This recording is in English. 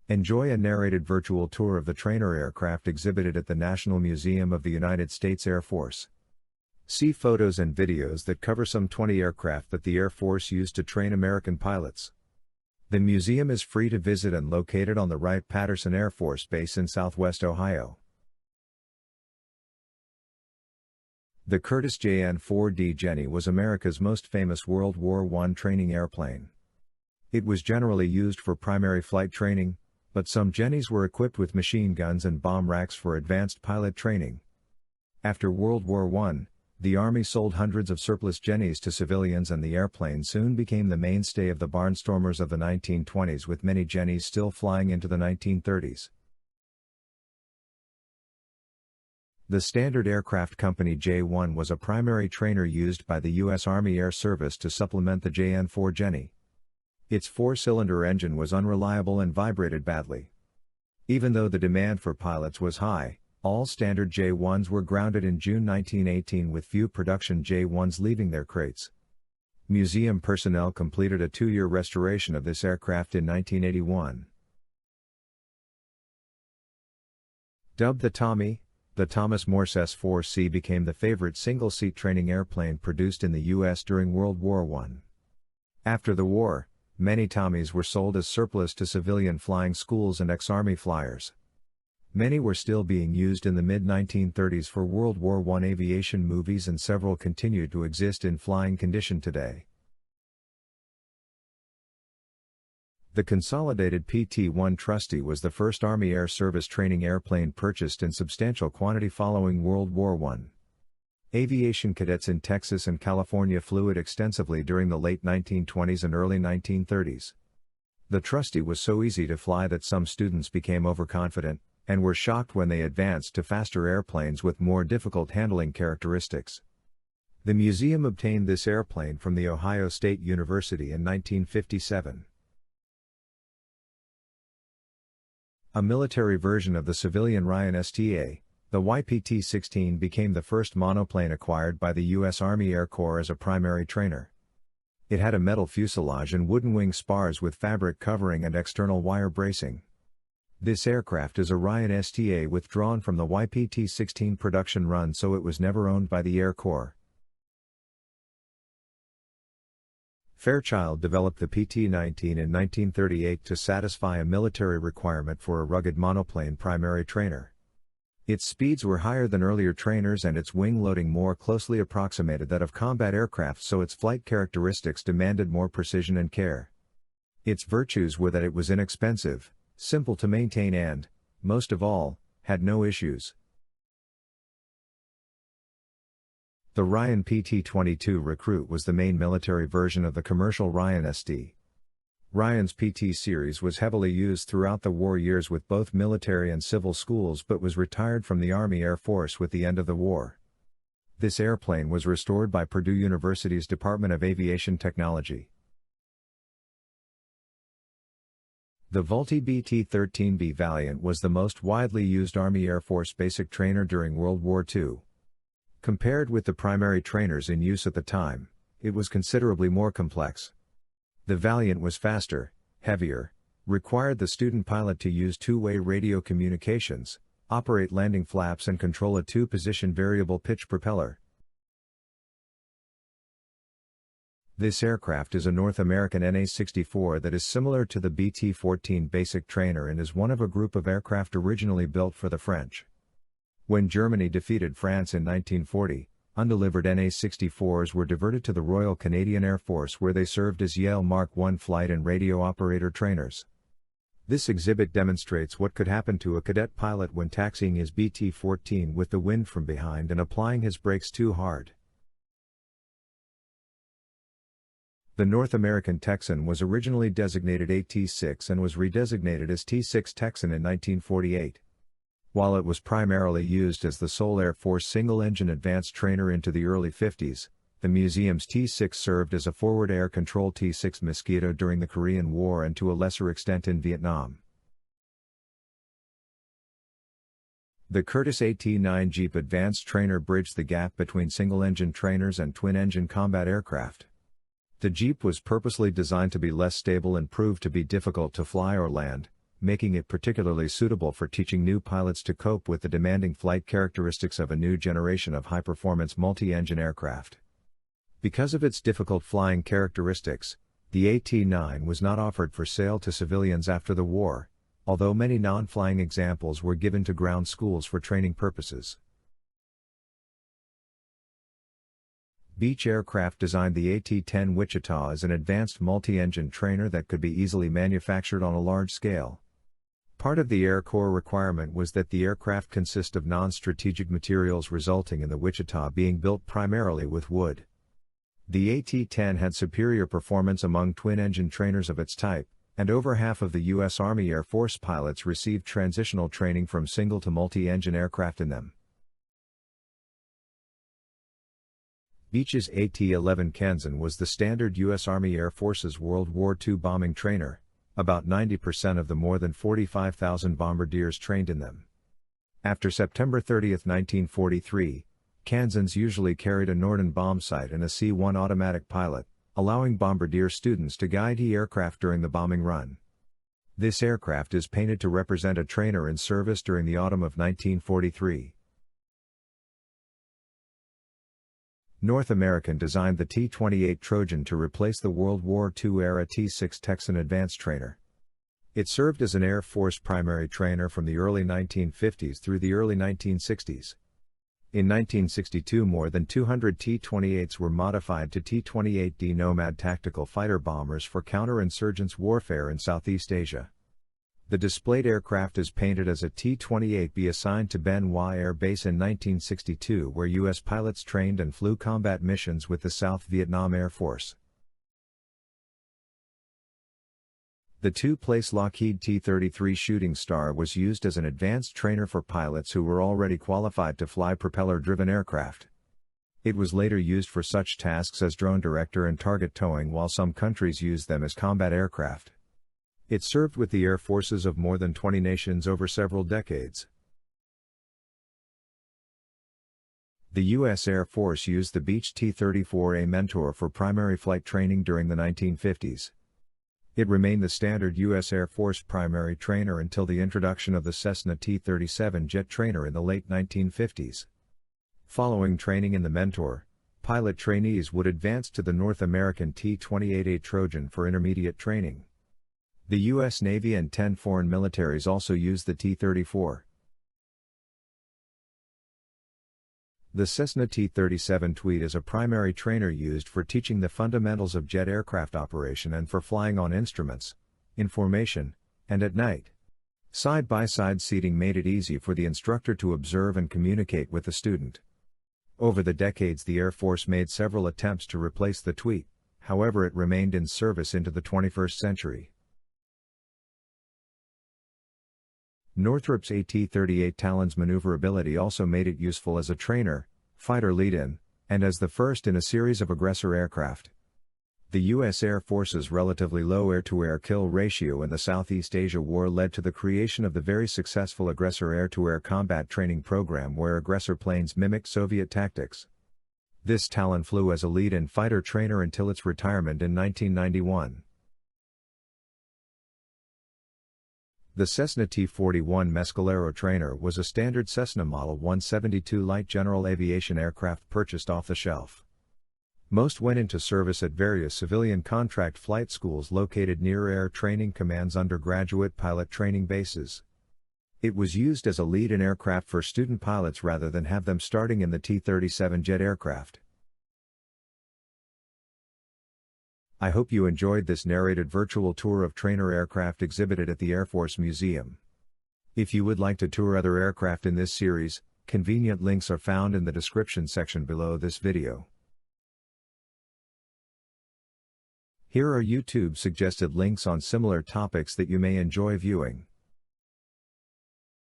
Enjoy a narrated virtual tour of the trainer aircraft exhibited at the National Museum of the United States Air Force. See photos and videos that cover some 20 aircraft that the Air Force used to train American pilots. The museum is free to visit and located on the Wright-Patterson Air Force Base in Southwest Ohio. The Curtiss JN-4D Jenny was America's most famous World War I training airplane. It was generally used for primary flight training, but some Jennies were equipped with machine guns and bomb racks for advanced pilot training. After World War I, the Army sold hundreds of surplus Jennies to civilians, and the airplane soon became the mainstay of the barnstormers of the 1920s, with many Jennies still flying into the 1930s. The Standard Aircraft Company J-1 was a primary trainer used by the U.S. Army Air Service to supplement the JN-4 Jenny. Its four-cylinder engine was unreliable and vibrated badly. Even though the demand for pilots was high, all Standard J-1s were grounded in June 1918, with few production J-1s leaving their crates. Museum personnel completed a 2-year restoration of this aircraft in 1981. Dubbed the Tommy, the Thomas Morse S4C became the favorite single-seat training airplane produced in the U.S. during World War I. After the war, many Tommies were sold as surplus to civilian flying schools and ex-Army flyers. Many were still being used in the mid-1930s for World War I aviation movies, and several continue to exist in flying condition today. The Consolidated PT1 Trustee was the first Army Air Service training airplane purchased in substantial quantity following World War I. Aviation cadets in Texas and California flew it extensively during the late 1920s and early 1930s. The Trustee was so easy to fly that some students became overconfident, and were shocked when they advanced to faster airplanes with more difficult handling characteristics. The museum obtained this airplane from the Ohio State University in 1957. A military version of the civilian Ryan STA, the YPT-16 became the first monoplane acquired by the U.S. Army Air Corps as a primary trainer. It had a metal fuselage and wooden wing spars with fabric covering and external wire bracing. This aircraft is a Ryan STA withdrawn from the YPT-16 production run, so it was never owned by the Air Corps. Fairchild developed the PT-19 in 1938 to satisfy a military requirement for a rugged monoplane primary trainer. Its speeds were higher than earlier trainers and its wing loading more closely approximated that of combat aircraft, so its flight characteristics demanded more precision and care. Its virtues were that it was inexpensive, simple to maintain and, most of all, had no issues. The Ryan PT-22 Recruit was the main military version of the commercial Ryan ST. Ryan's PT series was heavily used throughout the war years with both military and civil schools, but was retired from the Army Air Force with the end of the war. This airplane was restored by Purdue University's Department of Aviation Technology. The Vultee BT-13B Valiant was the most widely used Army Air Force basic trainer during World War II. Compared with the primary trainers in use at the time, it was considerably more complex. The Valiant was faster, heavier, required the student pilot to use two-way radio communications, operate landing flaps and control a two-position variable pitch propeller. This aircraft is a North American NA-64 that is similar to the BT-14 basic trainer and is one of a group of aircraft originally built for the French. When Germany defeated France in 1940, undelivered NA-64s were diverted to the Royal Canadian Air Force, where they served as Yale Mark I flight and radio operator trainers. This exhibit demonstrates what could happen to a cadet pilot when taxiing his BT-14 with the wind from behind and applying his brakes too hard. The North American Texan was originally designated AT-6 and was redesignated as T-6 Texan in 1948. While it was primarily used as the sole Air Force single-engine advanced trainer into the early 50s, the museum's T-6 served as a forward air control T-6 Mosquito during the Korean War and to a lesser extent in Vietnam. The Curtiss AT-9 Jeep Advanced Trainer bridged the gap between single-engine trainers and twin-engine combat aircraft. The Jeep was purposely designed to be less stable and proved to be difficult to fly or land, making it particularly suitable for teaching new pilots to cope with the demanding flight characteristics of a new generation of high-performance multi-engine aircraft. Because of its difficult flying characteristics, the AT-9 was not offered for sale to civilians after the war, although many non-flying examples were given to ground schools for training purposes. Beech Aircraft designed the AT-10 Wichita as an advanced multi-engine trainer that could be easily manufactured on a large scale. Part of the Air Corps requirement was that the aircraft consist of non-strategic materials, resulting in the Wichita being built primarily with wood. The AT-10 had superior performance among twin-engine trainers of its type, and over half of the U.S. Army Air Force pilots received transitional training from single to multi-engine aircraft in them. Beech's AT11 Kansan was the standard U.S. Army Air Force's World War II bombing trainer, about 90% of the more than 45,000 bombardiers trained in them. After September 30, 1943, Kansans usually carried a Norden bomb sight and a C-1 automatic pilot, allowing bombardier students to guide aircraft during the bombing run. This aircraft is painted to represent a trainer in service during the autumn of 1943. North American designed the T28 Trojan to replace the World War II-era T6 Texan advanced trainer. It served as an Air Force primary trainer from the early 1950s through the early 1960s. In 1962, more than 200 T-28s were modified to T-28D Nomad tactical fighter bombers for counterinsurgents warfare in Southeast Asia. The displayed aircraft is painted as a T-28B assigned to Ben Hoa Air Base in 1962, where U.S. pilots trained and flew combat missions with the South Vietnam Air Force. The two-place Lockheed T33 Shooting Star was used as an advanced trainer for pilots who were already qualified to fly propeller-driven aircraft. It was later used for such tasks as drone director and target towing, while some countries used them as combat aircraft. It served with the air forces of more than 20 nations over several decades. The U.S. Air Force used the Beech T34A Mentor for primary flight training during the 1950s. It remained the standard U.S. Air Force primary trainer until the introduction of the Cessna T37 jet trainer in the late 1950s. Following training in the Mentor, pilot trainees would advance to the North American T28A Trojan for intermediate training. The U.S. Navy and 10 foreign militaries also used the T-34. The Cessna T37 Tweet is a primary trainer used for teaching the fundamentals of jet aircraft operation and for flying on instruments, in formation, and at night. Side-by-side seating made it easy for the instructor to observe and communicate with the student. Over the decades, the Air Force made several attempts to replace the Tweet, however it remained in service into the 21st century. Northrop's AT-38 Talon's maneuverability also made it useful as a trainer, fighter lead-in, and as the first in a series of aggressor aircraft. The U.S. Air Force's relatively low air-to-air kill ratio in the Southeast Asia War led to the creation of the very successful aggressor air-to-air combat training program, where aggressor planes mimicked Soviet tactics. This Talon flew as a lead-in fighter trainer until its retirement in 1991. The Cessna T41 Mescalero trainer was a standard Cessna Model 172 light general aviation aircraft purchased off the shelf. Most went into service at various civilian contract flight schools located near air training commands' undergraduate pilot training bases. It was used as a lead-in aircraft for student pilots rather than have them starting in the T-37 jet aircraft. I hope you enjoyed this narrated virtual tour of trainer aircraft exhibited at the Air Force Museum. If you would like to tour other aircraft in this series, convenient links are found in the description section below this video. Here are YouTube suggested links on similar topics that you may enjoy viewing.